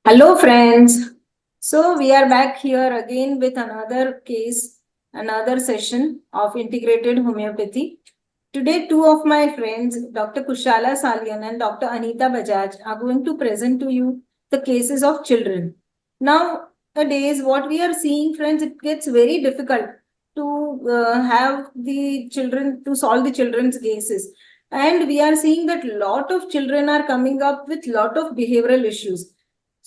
Hello, friends. So, we are back here again with another case, another session of integrated homeopathy. Today, two of my friends, Dr. Kushala Salian and Dr. Anita Bajaj, are going to present to you the cases of children. Nowadays, what we are seeing, friends, it gets very difficult to have the children, to solve the children's cases. And we are seeing that a lot of children are coming up with lot of behavioral issues.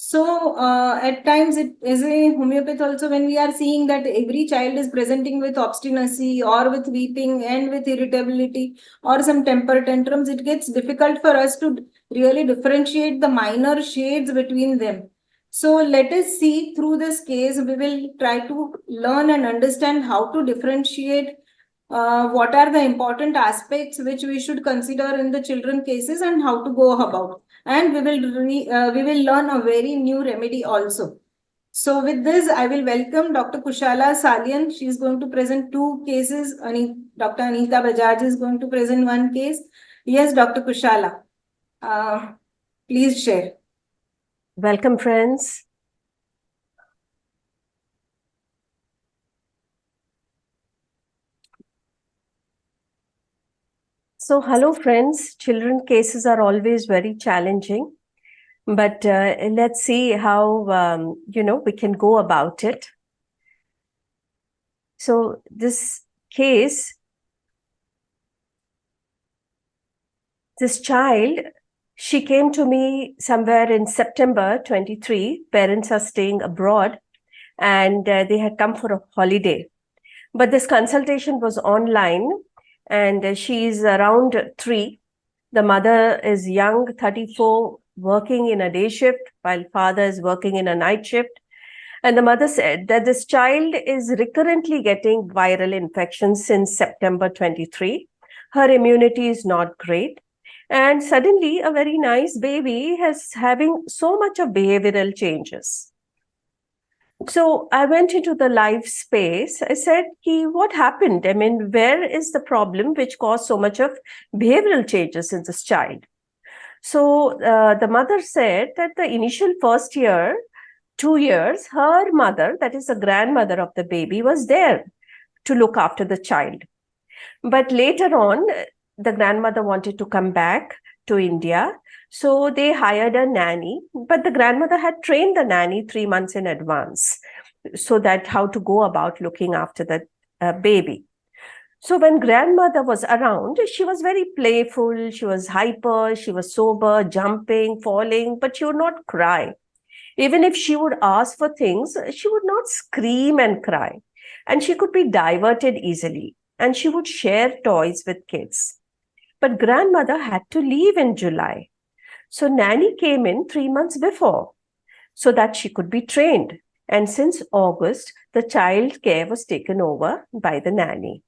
So, at times, it as a homeopath also, when we are seeing that every child is presenting with obstinacy or with weeping and with irritability or some temper tantrums, it gets difficult for us to really differentiate the minor shades between them. So, let us see through this case, we will try to learn and understand how to differentiate what are the important aspects which we should consider in the children cases and how to go about, and we will learn a very new remedy also. So with this, I will welcome Dr. Kushala Salian. She is going to present two cases. Dr. Anita Bajaj is going to present one case. Yes, Dr. Kushala, uh, please share. Welcome, friends. So, hello, friends. Children cases are always very challenging, but let's see how, we can go about it. So, this case, this child, she came to me somewhere in September 23. Parents are staying abroad and they had come for a holiday. But this consultation was online and she's around 3. The mother is young, 34, working in a day shift, while father is working in a night shift. And the mother said that this child is recurrently getting viral infections since September 23. Her immunity is not great. And suddenly a very nice baby is having so much of behavioral changes. So I went into the live space. I said, what happened? I mean, where is the problem which caused so much of behavioral changes in this child? So the mother said that the initial first year, 2 years, her mother, that is the grandmother of the baby, was there to look after the child. But later on, the grandmother wanted to come back to India. So they hired a nanny, but the grandmother had trained the nanny 3 months in advance so that how to go about looking after the baby. So when grandmother was around, she was very playful, she was hyper, she was sober, jumping, falling, but she would not cry. Even if she would ask for things, she would not scream and cry. And she could be diverted easily. And she would share toys with kids. But grandmother had to leave in July. So nanny came in 3 months before so that she could be trained. And since August, the child care was taken over by the nanny.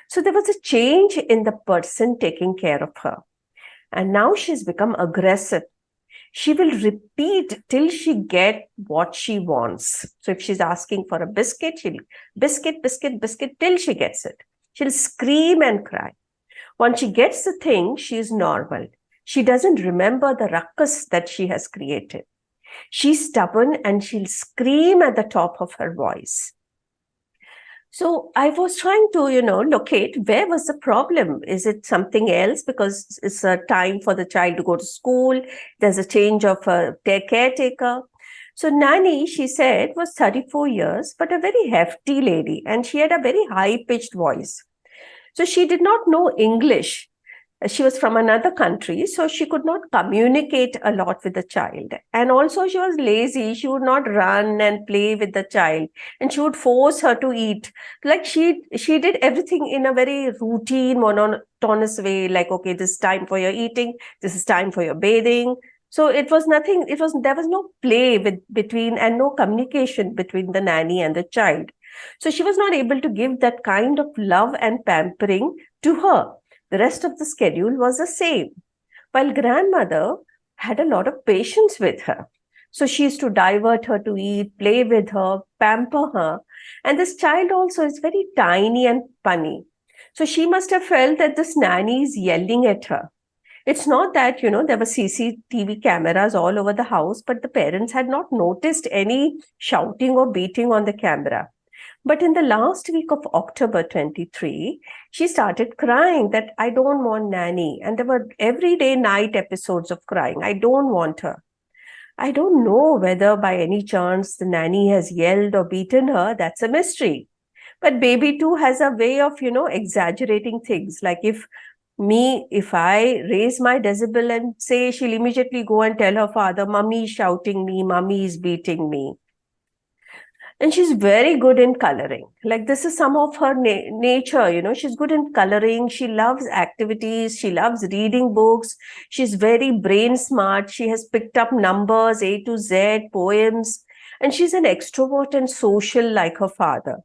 So there was a change in the person taking care of her. And now she's become aggressive. She will repeat till she gets what she wants. So if she's asking for a biscuit, she'll biscuit till she gets it. She'll scream and cry. Once she gets the thing, she is normal. She doesn't remember the ruckus that she has created. She's stubborn and she'll scream at the top of her voice. So I was trying to, locate where was the problem. Is it something else because it's a time for the child to go to school? There's a change of a caretaker. So nanny, she said, was 34 years, but a very hefty lady. And she had a very high-pitched voice. So she did not know English. She was from another country, so she could not communicate a lot with the child. And also she was lazy. She would not run and play with the child. And she would force her to eat. Like she did everything in a very routine, monotonous way. Like, okay, this is time for your eating. This is time for your bathing. So it was nothing. There was no play between and no communication between the nanny and the child. So she was not able to give that kind of love and pampering to her. The rest of the schedule was the same. While grandmother had a lot of patience with her. So she used to divert her to eat, play with her, pamper her. And this child also is very tiny and punny. So she must have felt that this nanny is yelling at her. It's not that, there were CCTV cameras all over the house, but the parents had not noticed any shouting or beating on the camera. But in the last week of October 23, she started crying that I don't want nanny. And there were everyday night episodes of crying. I don't want her. I don't know whether by any chance the nanny has yelled or beaten her. That's a mystery. But baby too has a way of, exaggerating things. Like if I raise my decibel and say, she'll immediately go and tell her father, Mummy is shouting me, Mummy is beating me. And she's very good in coloring. Like, this is some of her nature. She's good in coloring. She loves activities. She loves reading books. She's very brain smart. She has picked up numbers, A to Z, poems. And she's an extrovert and social like her father.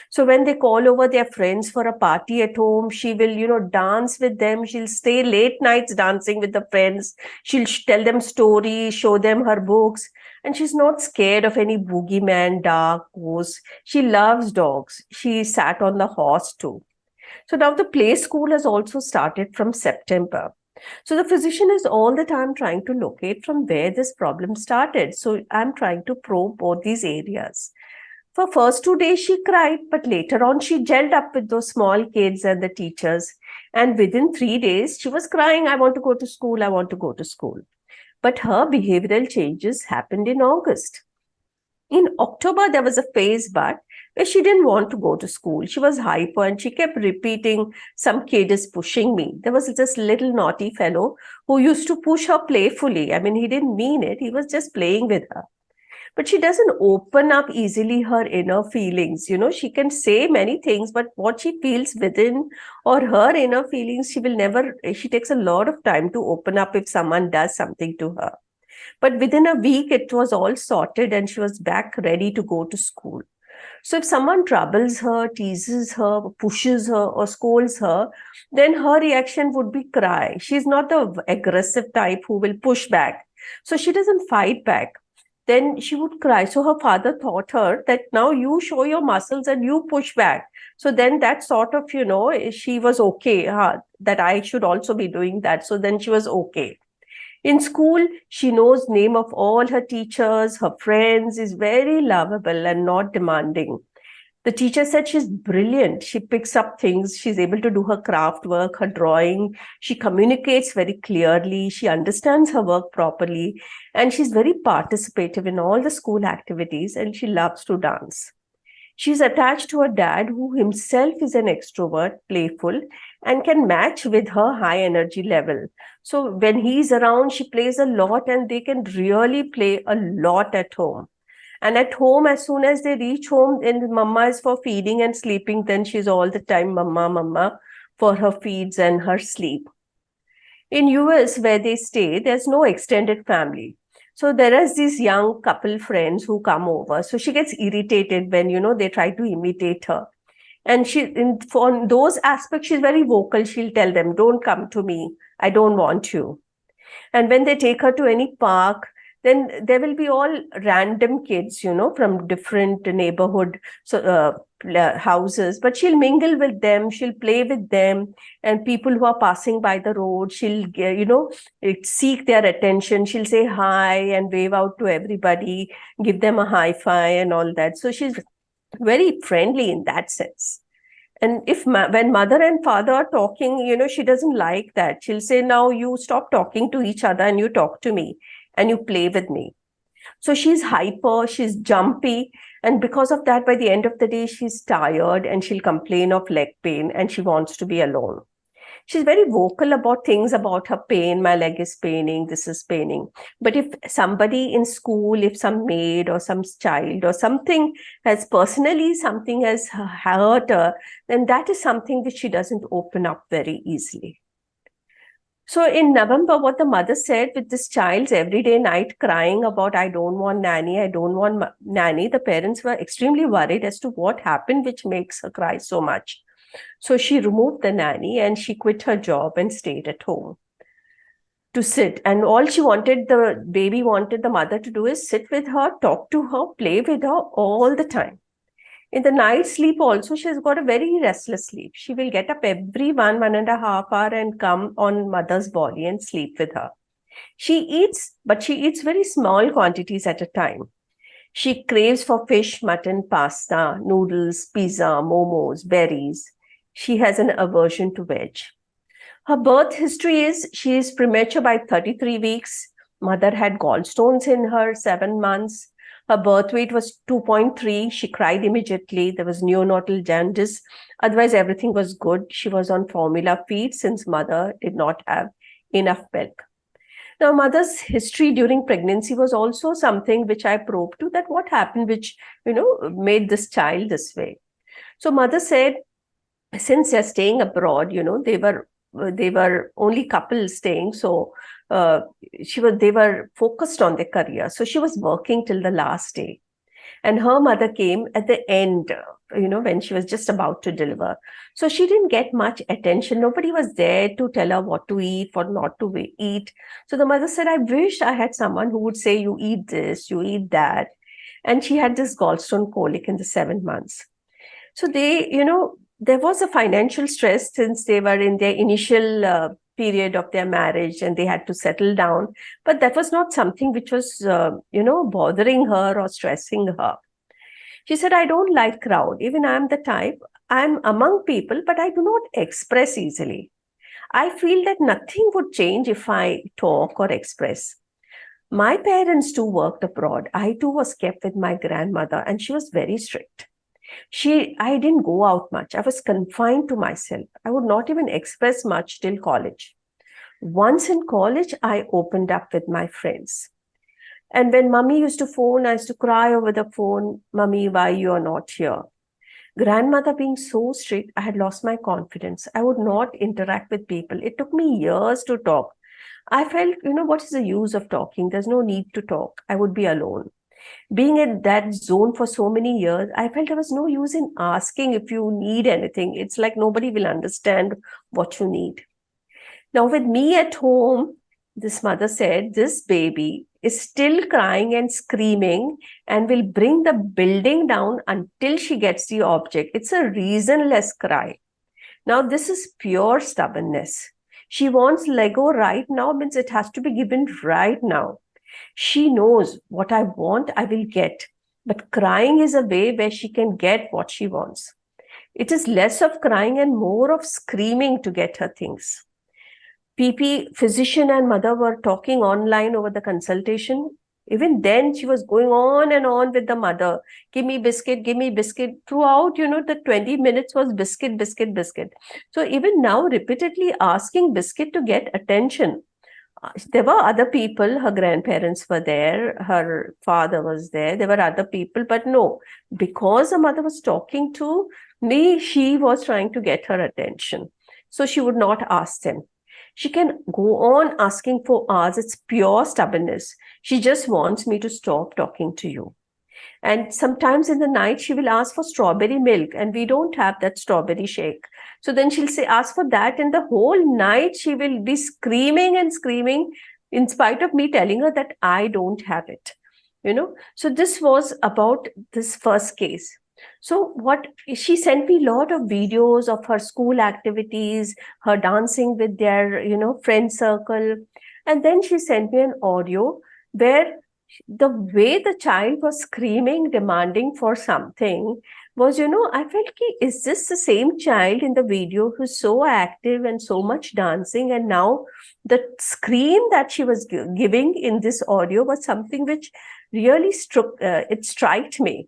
So when they call over their friends for a party at home, she will, dance with them. She'll stay late nights dancing with the friends. She'll tell them stories, show them her books. And she's not scared of any boogeyman, dark ghosts. She loves dogs. She sat on the horse too. So now the play school has also started from September. So the physician is all the time trying to locate from where this problem started. So I'm trying to probe both these areas. For first 2 days, she cried, but later on, she gelled up with those small kids and the teachers. And within 3 days, she was crying, I want to go to school, I want to go to school. But her behavioral changes happened in August. In October, there was a phase, but where she didn't want to go to school. She was hyper and she kept repeating, some kid is pushing me. There was this little naughty fellow who used to push her playfully. I mean, he didn't mean it. He was just playing with her. But she doesn't open up easily her inner feelings. She can say many things, but what she feels within or her inner feelings, she takes a lot of time to open up if someone does something to her. But within a week, it was all sorted and she was back ready to go to school. So if someone troubles her, teases her, pushes her, or scolds her, then her reaction would be cry. She's not the aggressive type who will push back. So she doesn't fight back. Then she would cry. So her father taught her that now you show your muscles and you push back. So then that sort of, she was okay, that I should also be doing that. So then she was okay. In school, she knows name of all her teachers, her friends, is very lovable and not demanding. The teacher said she's brilliant. She picks up things. She's able to do her craft work, her drawing. She communicates very clearly. She understands her work properly. And she's very participative in all the school activities and she loves to dance. She's attached to her dad, who himself is an extrovert, playful, and can match with her high energy level. So when he's around, she plays a lot and they can really play a lot at home. And at home, as soon as they reach home, and mama is for feeding and sleeping, then she's all the time mama, mama for her feeds and her sleep. In US, where they stay, there's no extended family. So there is these young couple friends who come over. So she gets irritated when, they try to imitate her. And for those aspects, she's very vocal. She'll tell them, don't come to me. I don't want you. And when they take her to any park, then there will be all random kids, from different neighborhood houses, but she'll mingle with them, she'll play with them, and people who are passing by the road, she'll, seek their attention. She'll say hi and wave out to everybody, give them a high five and all that. So she's very friendly in that sense. And when mother and father are talking, she doesn't like that. She'll say, now you stop talking to each other and you talk to me and you play with me. So she's hyper, she's jumpy. And because of that, by the end of the day, she's tired and she'll complain of leg pain and she wants to be alone. She's very vocal about things about her pain. My leg is paining, this is paining. But if somebody in school, if some maid or some child or something something has hurt her, then that is something which she doesn't open up very easily. So in November, what the mother said with this child's everyday night crying about, I don't want nanny, I don't want nanny, the parents were extremely worried as to what happened, which makes her cry so much. So she removed the nanny and she quit her job and stayed at home to sit. And all the baby wanted the mother to do is sit with her, talk to her, play with her all the time. In the night sleep also, she's got a very restless sleep. She will get up every 1.5 hour and come on mother's body and sleep with her. She eats, but she eats very small quantities at a time. She craves for fish, mutton, pasta, noodles, pizza, momos, berries. She has an aversion to veg. Her birth history is she is premature by 33 weeks. Mother had gallstones in her 7 months. Her birth weight was 2.3. She cried immediately. There was neonatal jaundice. Otherwise, everything was good. She was on formula feed since mother did not have enough milk. Now, mother's history during pregnancy was also something which I probed to, that what happened which, made this child this way. So mother said, since they're staying abroad, they were only couples staying. So they were focused on their career. So she was working till the last day. And her mother came at the end, when she was just about to deliver. So she didn't get much attention. Nobody was there to tell her what to eat, what not to eat. So the mother said, I wish I had someone who would say, you eat this, you eat that. And she had this gallstone colic in the 7 months. So there was a financial stress since they were in their initial period of their marriage and they had to settle down. But that was not something which was, bothering her or stressing her. She said, I don't like crowd. Even I'm the type, I'm among people, but I do not express easily. I feel that nothing would change if I talk or express. My parents too worked abroad. I too was kept with my grandmother and she was very strict. I didn't go out much. I was confined to myself. I would not even express much till college. Once in college, I opened up with my friends. And when mummy used to phone, I used to cry over the phone, Mummy, why you are not here? Grandmother being so strict, I had lost my confidence. I would not interact with people. It took me years to talk. I felt, what is the use of talking? There's no need to talk. I would be alone. Being in that zone for so many years, I felt there was no use in asking if you need anything. It's like nobody will understand what you need. Now, with me at home, this mother said, this baby is still crying and screaming and will bring the building down until she gets the object. It's a reasonless cry. Now, this is pure stubbornness. She wants Lego right now, means it has to be given right now. She knows what I want, I will get. But crying is a way where she can get what she wants. It is less of crying and more of screaming to get her things. PP, physician and mother were talking online over the consultation. Even then, she was going on and on with the mother. Give me biscuit, give me biscuit. Throughout, the 20 minutes was biscuit, biscuit, biscuit. So even now, repeatedly asking biscuit to get attention. There were other people, her grandparents were there, her father was there, there were other people, but no, because the mother was talking to me, she was trying to get her attention. So she would not ask them. She can go on asking for hours. It's pure stubbornness. She just wants me to stop talking to you. And sometimes in the night, she will ask for strawberry milk, and we don't have that strawberry shake. So then she'll say, ask for that. And the whole night, she will be screaming and screaming in spite of me telling her that I don't have it. So this was about this first case. So what she sent me a lot of videos of her school activities, her dancing with their, friend circle. And then she sent me an audio where the way the child was screaming, demanding for something was, I felt, is this the same child in the video who's so active and so much dancing? And now the scream that she was giving in this audio was something which really struck me.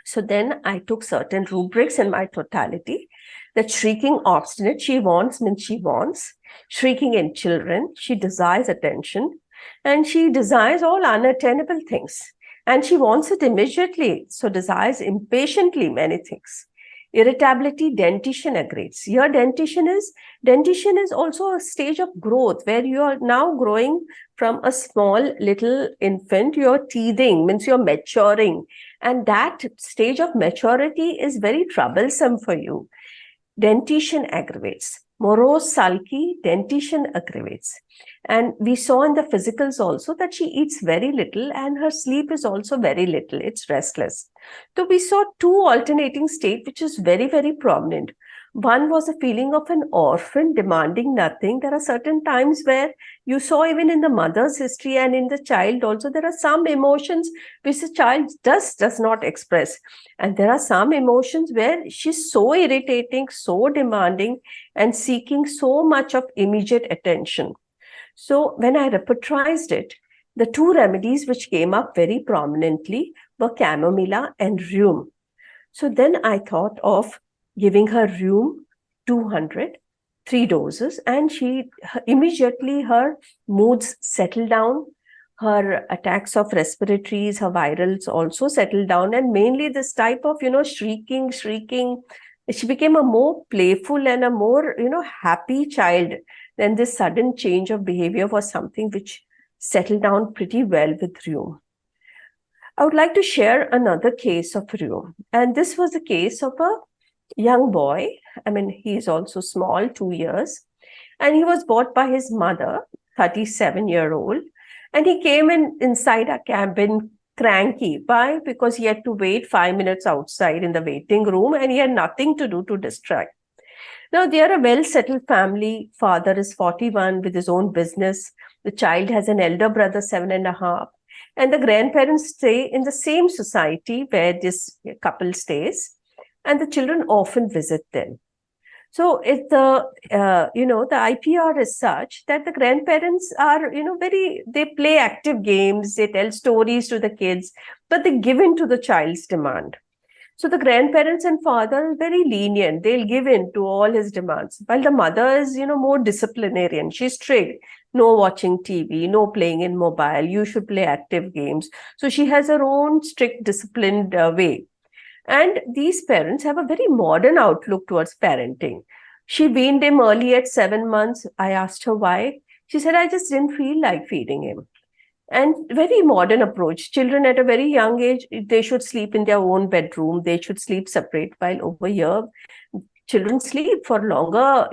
So then I took certain rubrics in my totality. That shrieking obstinate, she wants means she wants. Shrieking in children, she desires attention. And she desires all unattainable things. And she wants it immediately. So desires impatiently many things. Irritability, dentition aggravates. Here dentition is also a stage of growth where you are now growing from a small little infant. You're teething, means you're maturing. And that stage of maturity is very troublesome for you. Dentition aggravates. morose, sulky, dentition aggravates. And we saw in the physicals also that she eats very little and her sleep is also very little. It's restless. So we saw two alternating states, which is very, very prominent. One was a feeling of an orphan demanding nothing. There are certain times where you saw even in the mother's history and in the child also, there are some emotions which the child does not express. And there are some emotions where she's so irritating, so demanding, and seeking so much of immediate attention. So when I repertorized it, the two remedies which came up very prominently were chamomilla and rheum. So then I thought of giving her rheum 200, 3 doses, and she immediately her moods settled down. Her attacks of respiratories, her virals also settled down, and mainly this type of, shrieking. She became a more playful and a more, happy child. Then this sudden change of behavior was something which settled down pretty well with rheum. I would like to share another case of rheum. And this was a case of a young boy. I mean, he is also small, 2 years. And he was bought by his mother, 37-year-old. And he came inside our cabin cranky. Why? Because he had to wait 5 minutes outside in the waiting room and he had nothing to do to distract. Now, they are a well-settled family. Father is 41 with his own business. The child has an elder brother, 7.5. And the grandparents stay in the same society where this couple stays, and the children often visit them. So the IPR is such that the grandparents are, they play active games, they tell stories to the kids, but they give in to the child's demand. So the grandparents and father are very lenient. They'll give in to all his demands. While the mother is, more disciplinarian. She's strict. No watching TV, no playing in mobile. You should play active games. So she has her own strict, disciplined way. And these parents have a very modern outlook towards parenting. She weaned him early at 7 months. I asked her why. She said, I just didn't feel like feeding him. And very modern approach. Children at a very young age, they should sleep in their own bedroom. They should sleep separate. While over here, children sleep for longer,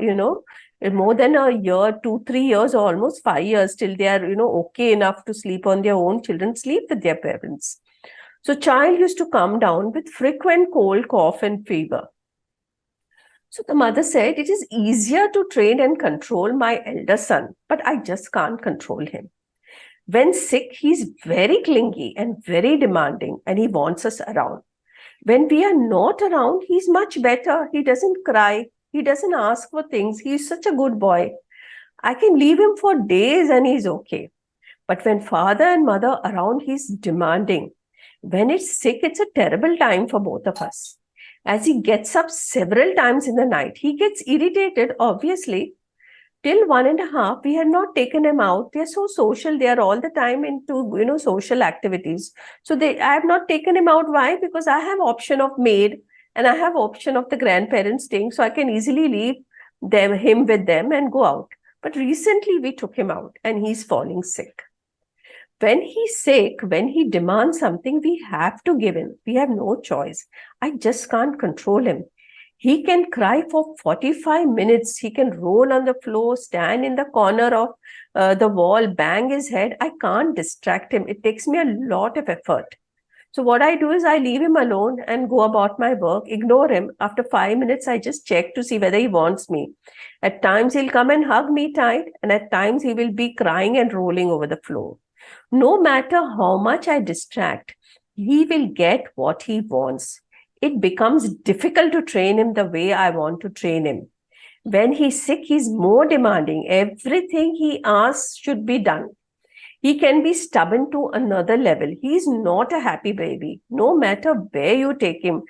more than a year, 2, 3 years, or almost 5 years till they are, okay enough to sleep on their own. Children sleep with their parents. So child used to come down with frequent cold, cough, and fever. So the mother said, it is easier to train and control my elder son, but I just can't control him. When sick, he's very clingy and very demanding, and he wants us around. When we are not around, he's much better. He doesn't cry. He doesn't ask for things. He's such a good boy. I can leave him for days and he's okay. But when father and mother are around, he's demanding. When it's sick, it's a terrible time for both of us. As he gets up several times in the night, he gets irritated, obviously. Till 1.5, we had not taken him out. They're so social. They are all the time into, social activities. So I have not taken him out. Why? Because I have option of maid and I have option of the grandparents staying. So I can easily leave him with them and go out. But recently we took him out and he's falling sick. When he's sick, when he demands something, we have to give in. We have no choice. I just can't control him. He can cry for 45 minutes. He can roll on the floor, stand in the corner of the wall, bang his head. I can't distract him. It takes me a lot of effort. So what I do is I leave him alone and go about my work, ignore him. After 5 minutes, I just check to see whether he wants me. At times, he'll come and hug me tight, and at times, he will be crying and rolling over the floor. No matter how much I distract, he will get what he wants. It becomes difficult to train him the way I want to train him. When he's sick, he's more demanding. Everything he asks should be done. He can be stubborn to another level. He's not a happy baby. No matter where you take him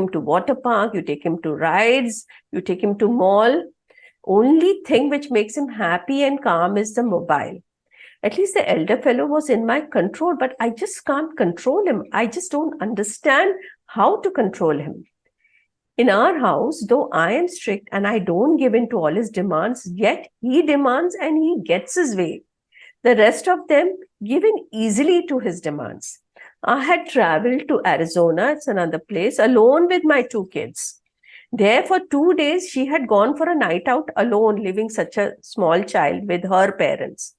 to water park, you take him to rides, you take him to mall. Only thing which makes him happy and calm is the mobile. At least the elder fellow was in my control, but I just can't control him. I just don't understand how to control him. In our house, though I am strict and I don't give in to all his demands, yet he demands and he gets his way. The rest of them give in easily to his demands. I had traveled to Arizona, it's another place, alone with my 2 kids. There for 2 days, she had gone for a night out alone, leaving such a small child with her parents.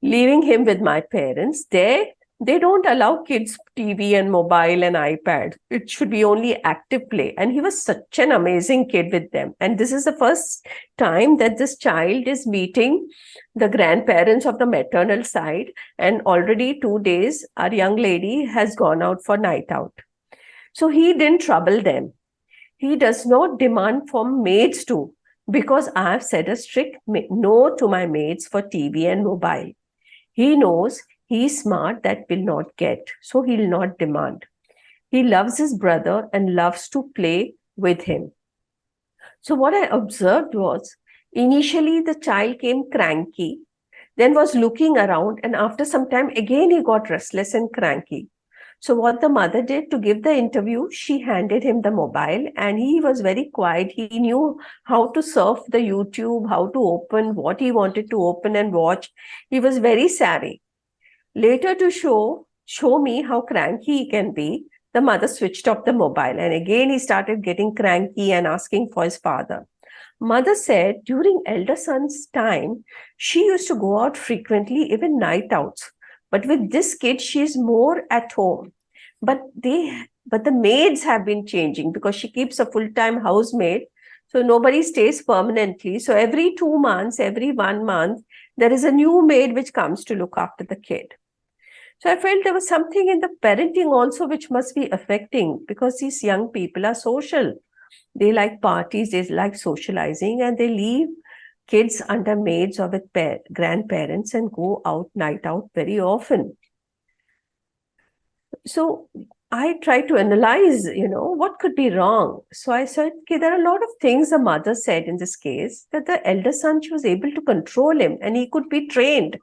Leaving him with my parents, they don't allow kids TV and mobile and iPad. It should be only active play. And he was such an amazing kid with them. And this is the first time that this child is meeting the grandparents of the maternal side. And already 2 days, our young lady has gone out for night out. So he didn't trouble them. He does not demand from maids too, because I have said a strict no to my maids for TV and mobile. He knows he's smart, that will not get, so he'll not demand. He loves his brother and loves to play with him. So what I observed was, initially the child came cranky, then was looking around, and after some time again he got restless and cranky. So what the mother did to give the interview, she handed him the mobile and he was very quiet. He knew how to surf the YouTube, how to open what he wanted to open and watch. He was very savvy. Later, to show me how cranky he can be, the mother switched off the mobile and again he started getting cranky and asking for his father. Mother said during elder son's time, she used to go out frequently, even night outs. But with this kid, she is more at home. But the maids have been changing because she keeps a full-time housemaid. So nobody stays permanently. So every 2 months, every 1 month, there is a new maid which comes to look after the kid. So I felt there was something in the parenting also which must be affecting, because these young people are social. They like parties, they like socializing, and they leave kids under maids or with grandparents and go out night out very often. So I tried to analyze, what could be wrong. So I said, okay, there are a lot of things the mother said in this case, that the elder son, she was able to control him and he could be trained.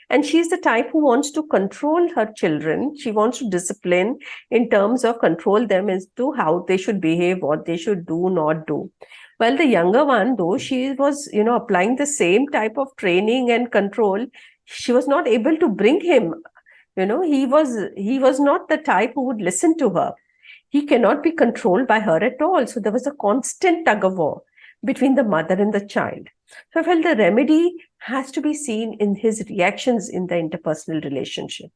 And she's the type who wants to control her children. She wants to discipline in terms of control them as to how they should behave, what they should do, not do. Well, the younger one, though, she was, applying the same type of training and control. She was not able to bring him. He was not the type who would listen to her. He cannot be controlled by her at all. So there was a constant tug of war between the mother and the child. So I felt the remedy has to be seen in his reactions in the interpersonal relationship.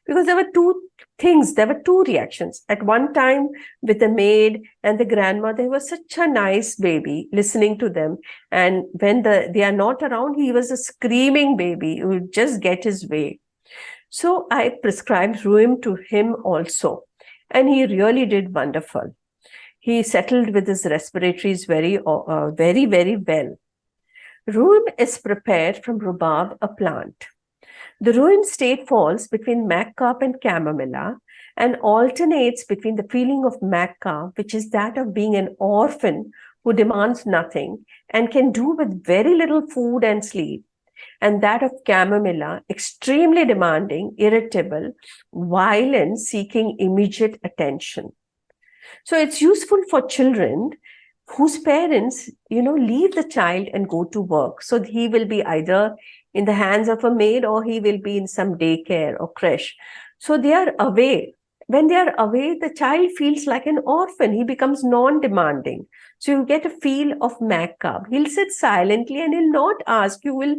Because there were two reactions. At one time, with the maid and the grandmother, he was such a nice baby, listening to them. And when they are not around, he was a screaming baby who would just get his way. So I prescribed Rheum to him also. And he really did wonderful. He settled with his respiratories very, very well. Rheum is prepared from rhubarb, a plant. The Rheum state falls between macabre and chamomilla and alternates between the feeling of macabre, which is that of being an orphan who demands nothing and can do with very little food and sleep, and that of chamomilla, extremely demanding, irritable, violent, seeking immediate attention. So it's useful for children whose parents, leave the child and go to work. So he will be either in the hands of a maid or he will be in some daycare or creche. So they are away. When they are away, the child feels like an orphan. He becomes non-demanding. So you get a feel of macabre. He'll sit silently and he'll not ask. You will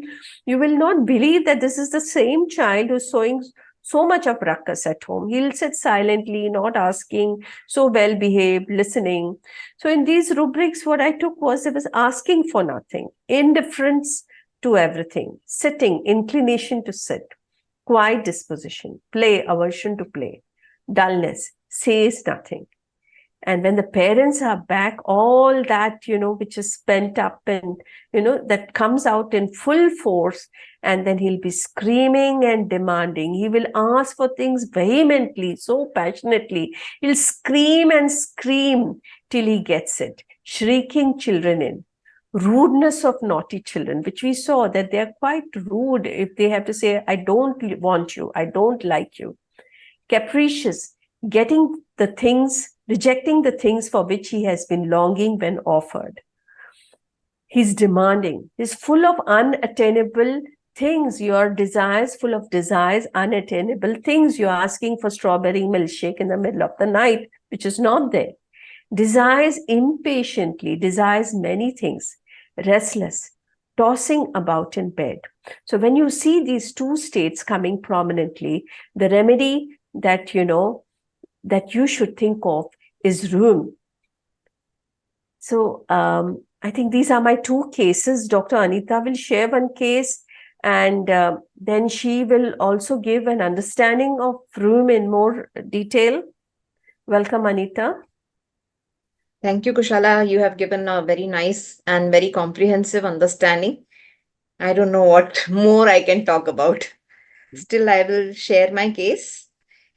not believe that this is the same child who's showing so much of ruckus at home. He'll sit silently, not asking, so well behaved, listening. So in these rubrics, what I took was, it was asking for nothing, indifference to everything, sitting, inclination to sit, quiet disposition, play, aversion to play, dullness, says nothing. And when the parents are back, all that, which is spent up and, that comes out in full force, and then he'll be screaming and demanding. He will ask for things vehemently, so passionately. He'll scream and scream till he gets it, shrieking children in. Rudeness of naughty children, which we saw that they are quite rude if they have to say, I don't want you, I don't like you. Capricious, rejecting the things for which he has been longing when offered. He's demanding. He's full of unattainable things. Your desires, full of desires, unattainable things. You're asking for strawberry milkshake in the middle of the night, which is not there. desires impatiently, desires many things, restless, tossing about in bed. So when you see these two states coming prominently, the remedy that that you should think of is Rheum. So I think these are my two cases. Dr. Anita will share one case, and then she will also give an understanding of Rheum in more detail. Welcome, Anita. Thank you, Kushala. You have given a very nice and very comprehensive understanding. I don't know what more I can talk about. Still, I will share my case.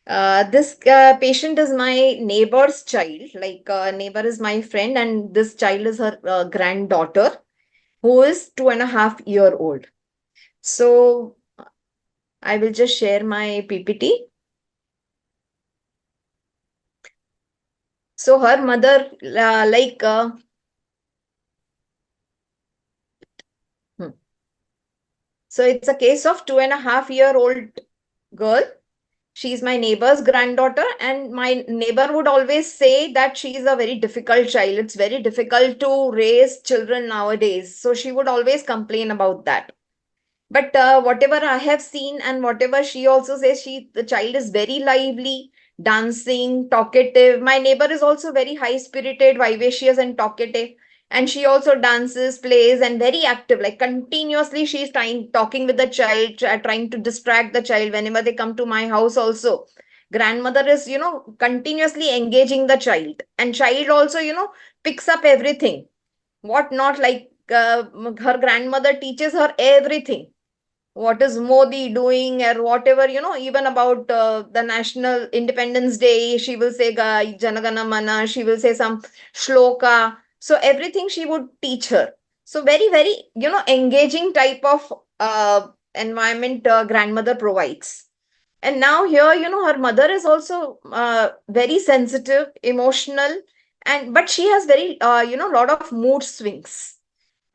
This patient is my neighbor's child. Like, neighbor is my friend, and this child is her granddaughter, who is 2.5 years old. So, I will just share my PPT. So, her mother, so it's a case of 2.5-year-old girl. She's my neighbor's granddaughter, and my neighbor would always say that she is a very difficult child. It's very difficult to raise children nowadays. So she would always complain about that. But whatever I have seen and whatever she also says, the child is very lively, dancing, talkative. My neighbor is also very high spirited, vivacious, and talkative. And she also dances, plays, and very active. Like continuously, she's talking with the child, trying to distract the child whenever they come to my house. Also, grandmother is, continuously engaging the child, and child also, picks up everything. What not, like her grandmother teaches her everything, what is Modi doing or whatever, even about the National Independence Day, she will say Janagana Mana, she will say some shloka. So everything she would teach her. So very, very, engaging type of environment grandmother provides. And now here, her mother is also very sensitive, emotional, but she has very, lot of mood swings.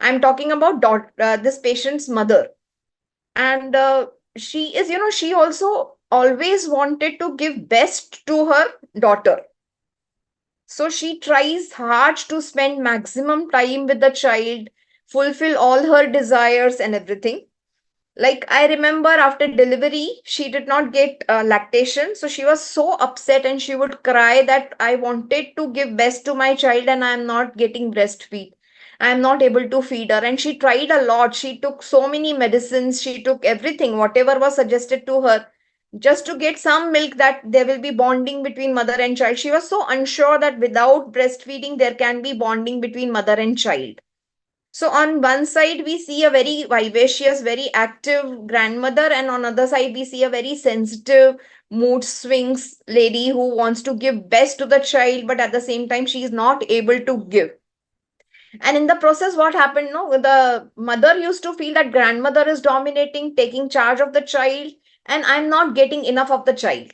I'm talking about this patient's mother, and she is, she also always wanted to give best to her daughter, so she tries hard to spend maximum time with the child, fulfill all her desires and everything. Like, I remember after delivery, she did not get lactation, so she was so upset and she would cry that I wanted to give best to my child and I am not getting breastfeed. I am not able to feed her. And she tried a lot. She took so many medicines. She took everything, whatever was suggested to her, just to get some milk, that there will be bonding between mother and child. She was so unsure that without breastfeeding, there can be bonding between mother and child. So on one side, we see a very vivacious, very active grandmother, and on other side, we see a very sensitive, mood swings lady who wants to give best to the child, but at the same time, she is not able to give. And in the process, what happened? No, the mother used to feel that grandmother is dominating, taking charge of the child, and I'm not getting enough of the child.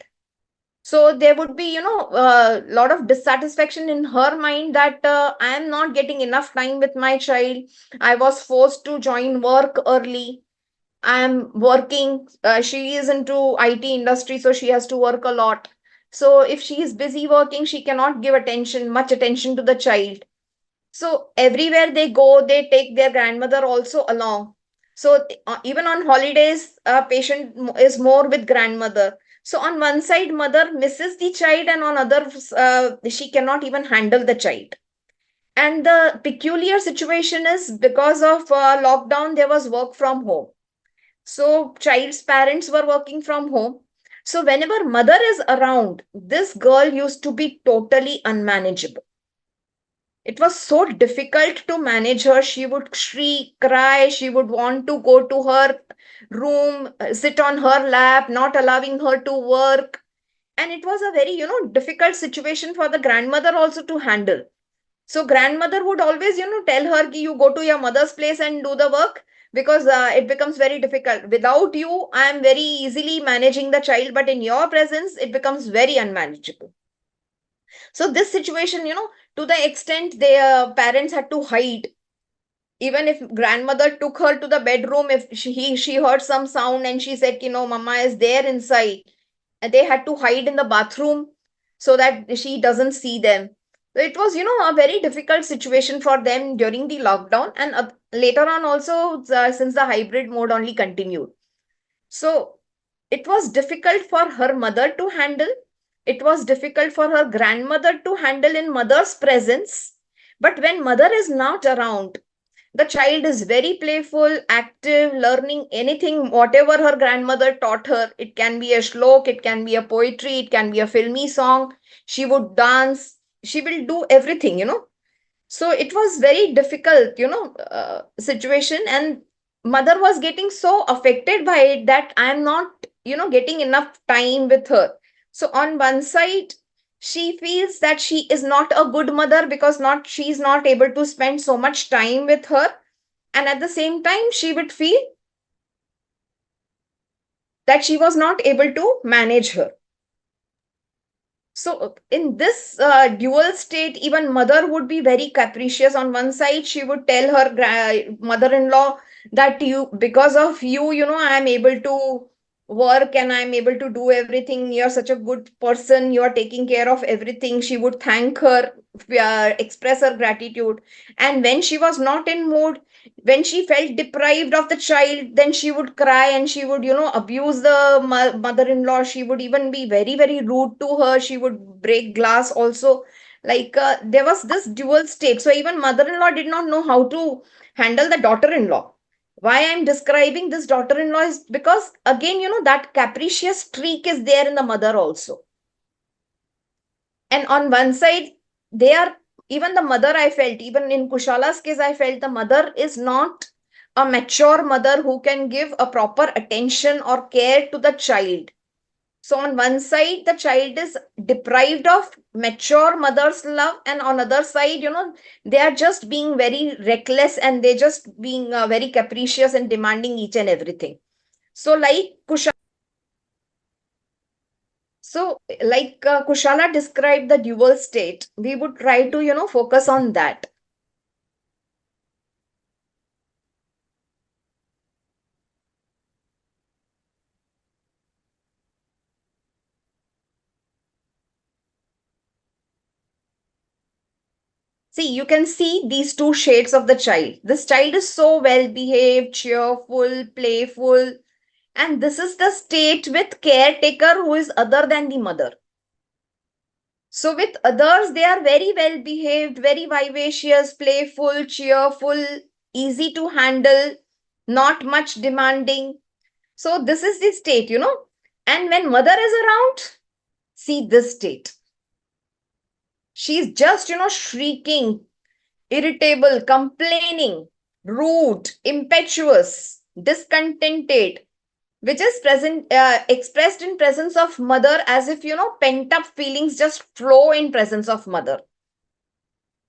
So there would be, a lot of dissatisfaction in her mind that I am not getting enough time with my child. I was forced to join work early. I am working. She is into IT industry, so she has to work a lot. So if she is busy working, she cannot give much attention to the child. So everywhere they go, they take their grandmother also along. So even on holidays, a patient is more with grandmother. So on one side, mother misses the child, and on other, she cannot even handle the child. And the peculiar situation is, because of lockdown, there was work from home. So child's parents were working from home. So whenever mother is around, this girl used to be totally unmanageable. It was so difficult to manage her. She would shriek, cry. She would want to go to her room, sit on her lap, not allowing her to work. And it was a very, difficult situation for the grandmother also to handle. So grandmother would always, tell her, you go to your mother's place and do the work, because it becomes very difficult. Without you, I am very easily managing the child, but in your presence, it becomes very unmanageable. So this situation, to the extent their parents had to hide. Even if grandmother took her to the bedroom, if she heard some sound and she said, mama is there inside, and they had to hide in the bathroom so that she doesn't see them. It was, a very difficult situation for them during the lockdown, and later on also, since the hybrid mode only continued. So it was difficult for her mother to handle. It was difficult for her grandmother to handle in mother's presence. But when mother is not around, the child is very playful, active, learning anything, whatever her grandmother taught her. It can be a shlok, it can be a poetry, it can be a filmy song. She would dance, she will do everything. So it was very difficult, situation, and mother was getting so affected by it that I'm not, getting enough time with her. So on one side, she feels that she is not a good mother because not she's not able to spend so much time with her, and at the same time she would feel that she was not able to manage her. So in this dual state, even mother would be very capricious. On one side, she would tell her mother-in-law that because of you, I am able to work and I am able to do everything. You're such a good person. You are taking care of everything. She would thank her, express her gratitude. And when she was not in mood, when she felt deprived of the child, then she would cry and she would, abuse the mother-in-law. She would even be very, very rude to her. She would break glass also. Like there was this dual state. So even mother-in-law did not know how to handle the daughter-in-law. Why I'm describing this daughter-in-law is because, again, that capricious streak is there in the mother also. And on one side, they are, even the mother, I felt, even in Kushala's case, I felt the mother is not a mature mother who can give a proper attention or care to the child. So on one side, the child is deprived of mature mother's love, and on other side, they are just being very reckless and they just being very capricious and demanding each and everything. So like Kushala described the dual state, we would try to, focus on that. See, you can see these two shades of the child. This child is so well behaved, cheerful, playful, and this is the state with caretaker who is other than the mother. So with others, they are very well behaved, very vivacious, playful, cheerful, easy to handle, not much demanding. So this is the state, And when mother is around, see this state. She's just, shrieking, irritable, complaining, rude, impetuous, discontented, which is expressed in presence of mother, as if, pent up feelings just flow in presence of mother.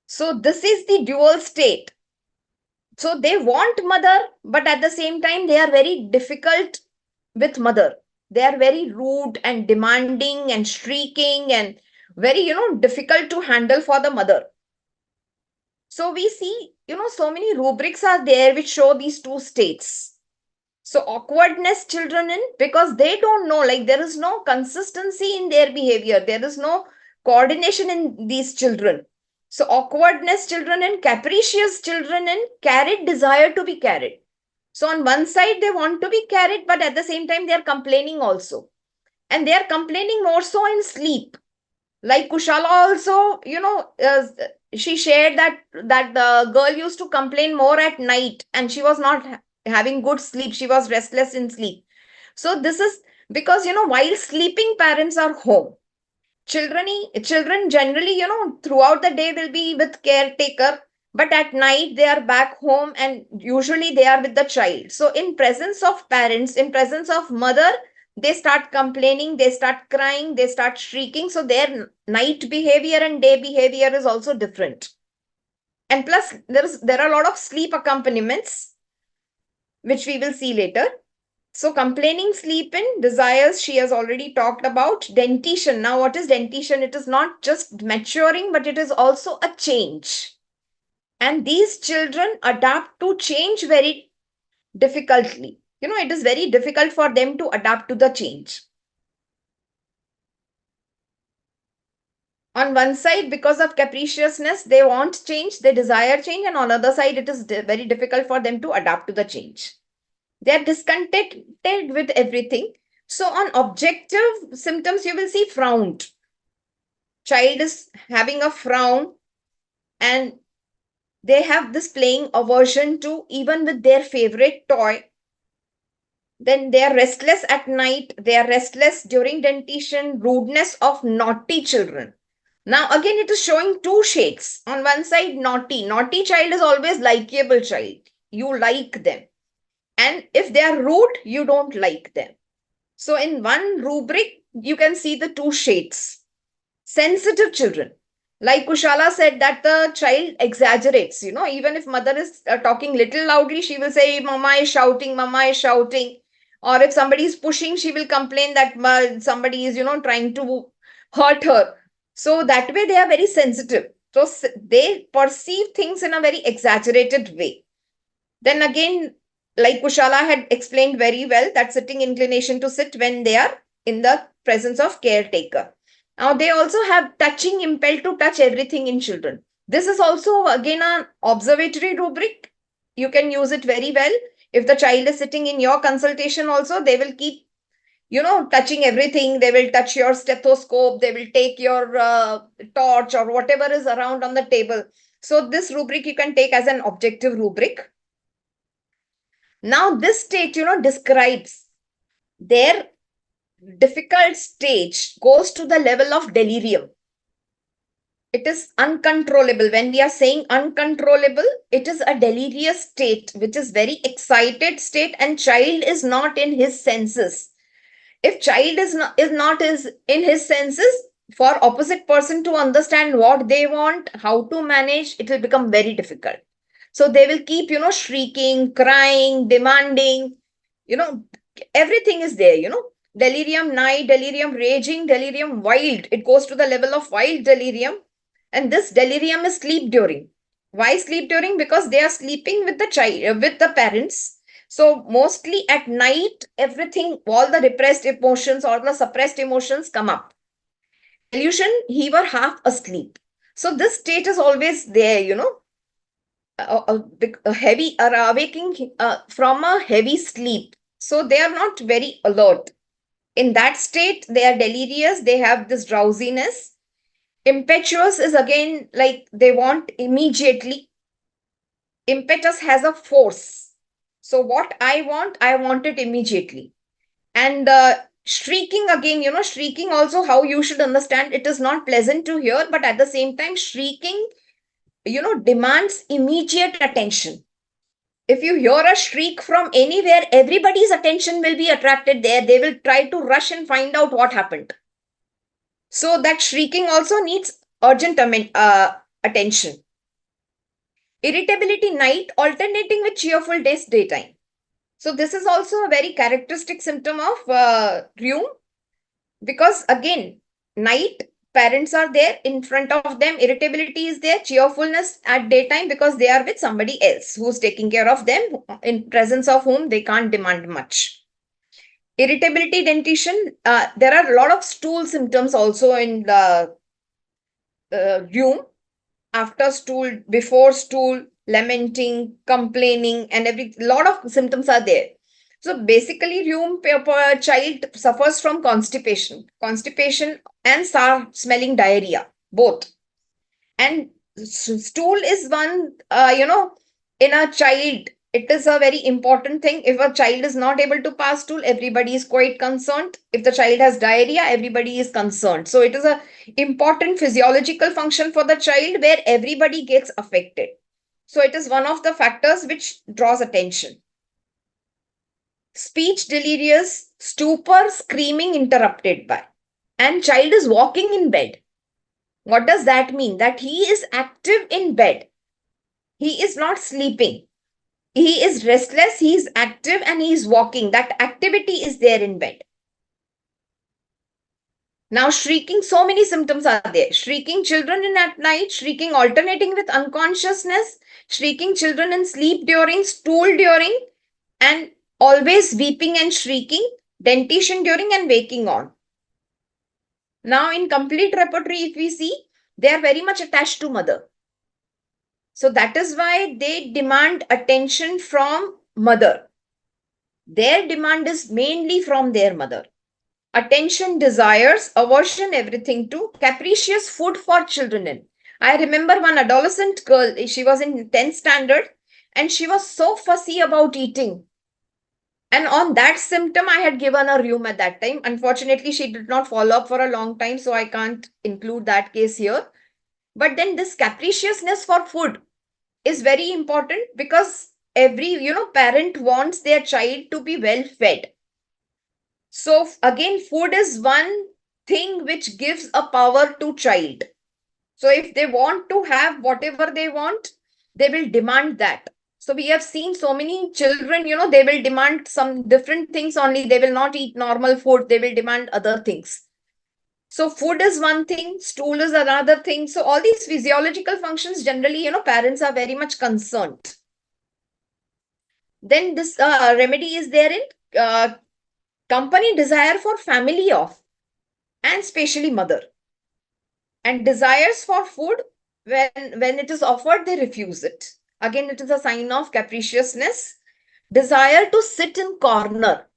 So this is the dual state. So they want mother, but at the same time, they are very difficult with mother. They are very rude and demanding and shrieking and very, difficult to handle for the mother. So we see, so many rubrics are there which show these two states. So awkwardness children in, because they don't know, like there is no consistency in their behavior. There is no coordination in these children. So awkwardness children in, capricious children in, carried desire to be carried. So on one side, they want to be carried, but at the same time, they are complaining also. And they are complaining more so in sleep. Like Kushala also, she shared that the girl used to complain more at night and she was not having good sleep. She was restless in sleep. So this is because, while sleeping, parents are home. Children generally, throughout the day will be with caretaker, but at night they are back home and usually they are with the child. So in presence of parents, in presence of mother, they start complaining, they start crying, they start shrieking. So their night behavior and day behavior is also different. And plus there are a lot of sleep accompaniments, which we will see later. So complaining, sleep in, desires, she has already talked about. Dentition. Now, what is dentition? It is not just maturing, but it is also a change. And these children adapt to change very difficultly. It is very difficult for them to adapt to the change. On one side, because of capriciousness, they want change, they desire change, and on the other side, it is very difficult for them to adapt to the change. They are discontented with everything. So on objective symptoms, you will see frowned. Child is having a frown, and they have this playing aversion to even with their favorite toy. Then they are restless at night. They are restless during dentition, rudeness of naughty children. Now, again, it is showing two shades. On one side, naughty. Naughty child is always likable child. You like them. And if they are rude, you don't like them. So in one rubric, you can see the two shades. Sensitive children. Like Kushala said that the child exaggerates, even if mother is talking little loudly, she will say, Mama is shouting, Mama is shouting. Or if somebody is pushing, she will complain that somebody is, trying to hurt her. So that way they are very sensitive. So they perceive things in a very exaggerated way. Then again, like Kushala had explained very well, that sitting inclination to sit when they are in the presence of caretaker. Now they also have touching impel to touch everything in children. This is also again an observatory rubric. You can use it very well. If the child is sitting in your consultation also, they will keep, touching everything. They will touch your stethoscope. They will take your torch or whatever is around on the table. So this rubric you can take as an objective rubric. Now this state, describes their difficult stage goes to the level of delirium. It is uncontrollable. When we are saying uncontrollable, it is a delirious state, which is very excited state, and child is not in his senses. If child is not in his senses, for opposite person to understand what they want, how to manage, it will become very difficult. So they will keep, shrieking, crying, demanding, everything is there, delirium night, delirium raging, delirium wild. It goes to the level of wild delirium. And this delirium is sleep during. Why sleep during? Because they are sleeping with the child, with the parents. So mostly at night, everything, all the repressed emotions or the suppressed emotions come up. Delusion, he were half asleep. So this state is always there, a heavy awaking from a heavy sleep. So they are not very alert. In that state, they are delirious. They have this drowsiness. Impetuous is again like they want immediately. Impetus has a force. So what I want it immediately. And shrieking again, shrieking also, how you should understand, it is not pleasant to hear, but at the same time, shrieking, demands immediate attention. If you hear a shriek from anywhere, everybody's attention will be attracted there. They will try to rush and find out what happened. So that shrieking also needs urgent attention. Irritability night alternating with cheerful days daytime. So this is also a very characteristic symptom of Rheum, because again, night parents are there in front of them, irritability is there, cheerfulness at daytime because they are with somebody else who's taking care of them, in presence of whom they can't demand much. Irritability dentition, there are a lot of stool symptoms also in the Rheum. After stool, before stool, lamenting, complaining, and lot of symptoms are there. So basically, Rheum child suffers from constipation and smelling diarrhea, both. And stool is one, in a child, it is a very important thing. If a child is not able to pass stool, everybody is quite concerned. If the child has diarrhea, everybody is concerned. So it is a important physiological function for the child where everybody gets affected. So it is one of the factors which draws attention. Speech delirious, stupor, screaming interrupted by. And child is walking in bed. What does that mean? That he is active in bed. He is not sleeping. He is restless, he is active, and he is walking. That activity is there in bed. Now, shrieking, so many symptoms are there. Shrieking children in at night, shrieking alternating with unconsciousness, shrieking children in sleep during, stool during, and always weeping and shrieking, dentition during and waking on. Now in complete repertory, if we see, they are very much attached to mother. So that is why they demand attention from mother. Their demand is mainly from their mother. Attention, desires, aversion, everything to capricious food for children in. I remember one adolescent girl, she was in 10th standard and she was so fussy about eating. And on that symptom, I had given her Rheum at that time. Unfortunately, she did not follow up for a long time, so I can't include that case here. But then this capriciousness for food is very important because every, parent wants their child to be well fed. So again, food is one thing which gives a power to child. So if they want to have whatever they want, they will demand that. So we have seen so many children, they will demand some different things only. They will not eat normal food. They will demand other things. So food is one thing, stool is another thing. So all these physiological functions, generally, parents are very much concerned. Then this remedy is there in company desire for family of, and especially mother. And desires for food, when it is offered, they refuse it. Again, it is a sign of capriciousness. Desire to sit in corner.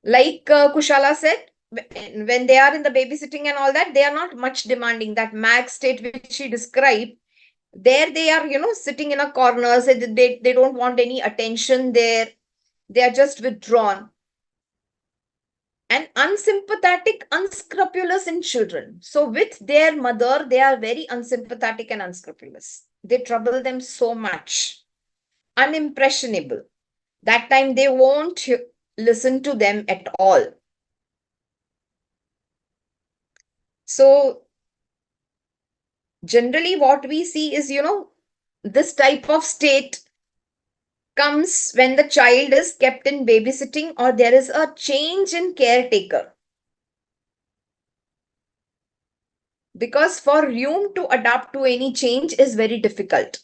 Like Kushala said, when they are in the babysitting and all that, they are not much demanding. That mag state which she described, there they are, sitting in a corner. So they don't want any attention there. They are just withdrawn. And unsympathetic, unscrupulous in children. So with their mother, they are very unsympathetic and unscrupulous. They trouble them so much. Unimpressionable. That time they won't listen to them at all. So generally what we see is, this type of state comes when the child is kept in babysitting or there is a change in caretaker. Because for Rheum to adapt to any change is very difficult.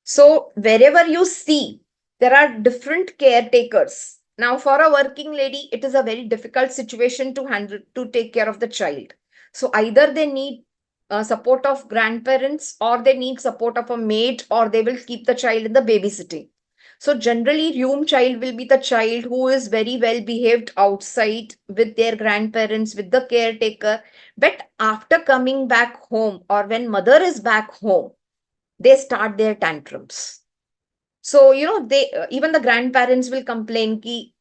So wherever you see, there are different caretakers. Now for a working lady, it is a very difficult situation to handle, to take care of the child. So either they need support of grandparents or they need support of a maid or they will keep the child in the babysitting. So generally, Rheum child will be the child who is very well behaved outside with their grandparents, with the caretaker. But after coming back home or when mother is back home, they start their tantrums. So, they even the grandparents will complain कि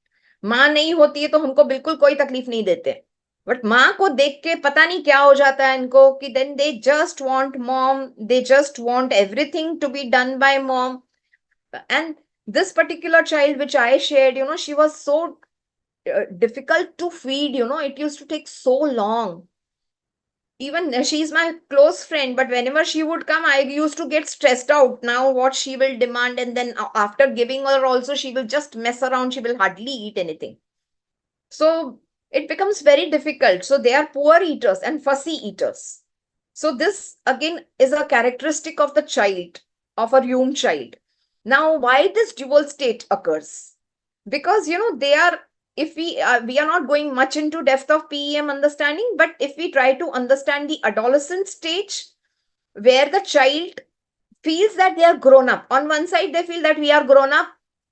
माँ नहीं होती है तो हमको बिल्कुल कोई तकलीफ नहीं देते. But माँ को देख के पता नहीं क्या हो जाता है इनको कि then they just want mom, they just want everything to be done by mom. And this particular child which I shared, she was so difficult to feed, it used to take so long. Even she's my close friend, but whenever she would come, I used to get stressed out. Now what she will demand, and then after giving her also, she will just mess around. She will hardly eat anything. So it becomes very difficult. So they are poor eaters and fussy eaters. So this again is a characteristic of the child, of a Rheum child. Now, why this dual state occurs? Because they are, if we are not going much into depth of PEM understanding, but if we try to understand the adolescent stage where the child feels that they are grown up. On one side, they feel that we are grown up,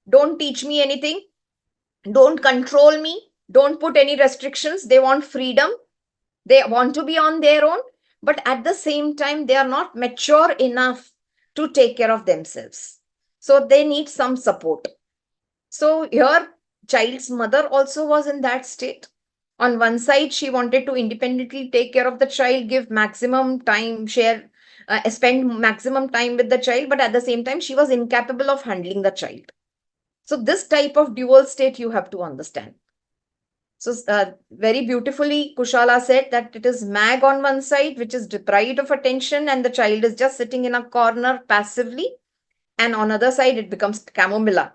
don't teach me anything, don't control me, don't put any restrictions. They want freedom, they want to be on their own, but at the same time, they are not mature enough to take care of themselves. So they need some support. So here, child's mother also was in that state. On one side, she wanted to independently take care of the child, give maximum time, spend maximum time with the child, but at the same time, she was incapable of handling the child. So this type of dual state you have to understand. So very beautifully, Kushala said that it is mag on one side, which is deprived of attention, and the child is just sitting in a corner passively. And on other side, it becomes chamomilla.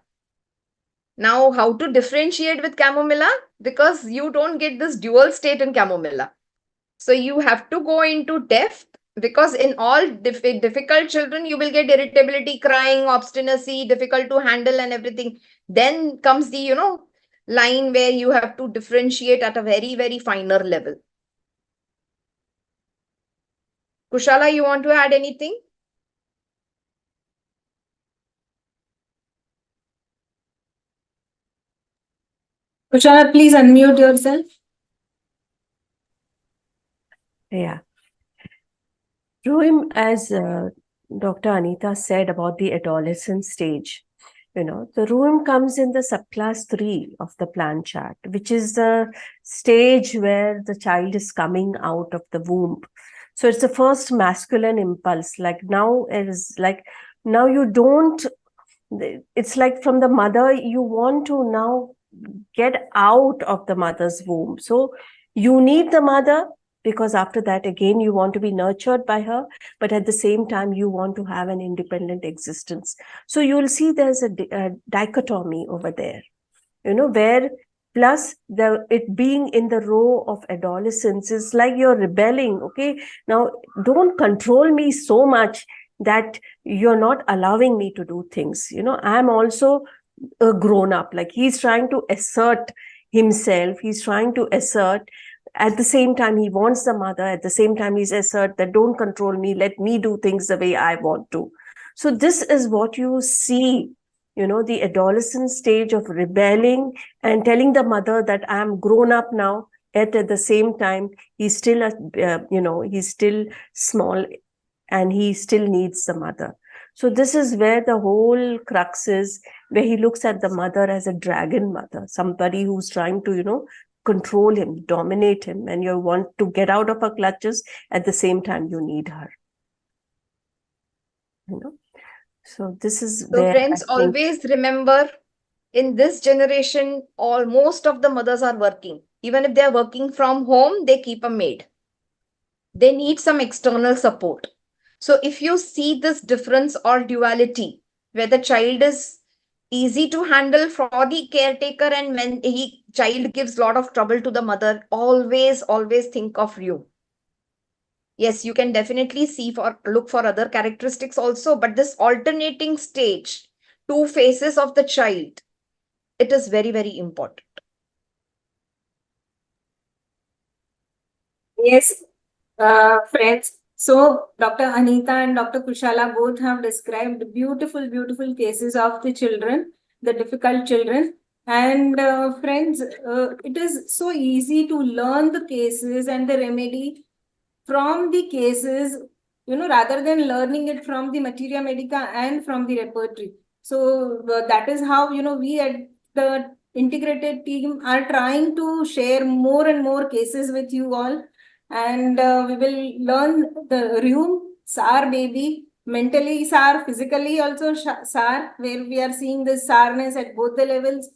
Now, how to differentiate with chamomilla? Because you don't get this dual state in chamomilla. So you have to go into depth, because in all difficult children, you will get irritability, crying, obstinacy, difficult to handle and everything. Then comes the, line where you have to differentiate at a very, very finer level. Kushala, you want to add anything? Kushala, please unmute yourself. Yeah. Rheum, as Dr. Anita said about the adolescent stage, the Rheum comes in the subclass 3 of the plan chart, which is the stage where the child is coming out of the womb. So it's the first masculine impulse. Now you don't, it's like from the mother, you want to now get out of the mother's womb. So you need the mother, because after that, again, you want to be nurtured by her, but at the same time, you want to have an independent existence. So you'll see there's a dichotomy over there, where plus it being in the row of adolescence is like you're rebelling. Okay, now don't control me so much that you're not allowing me to do things. I'm also a grown up. Like, he's trying to assert himself, he's trying to assert, at the same time he wants the mother, at the same time he's assert that don't control me, let me do things the way I want to. So this is what you see, the adolescent stage of rebelling and telling the mother that I'm grown up now, yet at the same time he's still he's still small and he still needs the mother. So this is where the whole crux is, where he looks at the mother as a dragon mother, somebody who's trying to, control him, dominate him, and you want to get out of her clutches. At the same time, you need her. So this is So where friends, always remember, in this generation, most of the mothers are working. Even if they are working from home, they keep a maid. They need some external support. So if you see this difference or duality, where the child is easy to handle for the caretaker and when child gives a lot of trouble to the mother, always think of you. Yes, you can definitely look for other characteristics also, but this alternating stage, 2 phases of the child, it is very, very important. Yes, friends. So Dr. Anita and Dr. Kushala both have described beautiful, beautiful cases of the children, the difficult children. And friends, it is so easy to learn the cases and the remedy from the cases, rather than learning it from the materia medica and from the repertory. So that is how, we at the integrated team are trying to share more and more cases with you all. And we will learn the Rheum, SAR baby, mentally SAR, physically also SAR, where we are seeing this SARness at both the levels,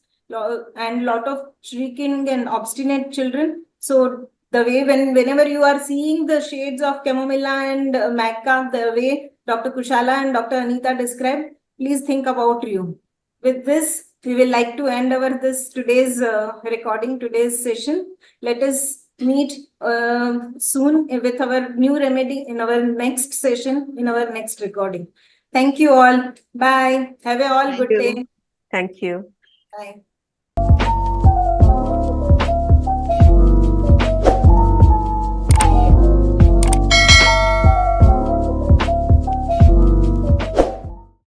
and lot of shrieking and obstinate children. So the way whenever you are seeing the shades of chamomilla and maca, the way Dr. Kushala and Dr. Anita described, please think about you. With this, we will like to end our today's recording, today's session. Let us meet soon with our new remedy in our next session, in our next recording. Thank you all. Bye. Have a all good day. Thank you. Bye.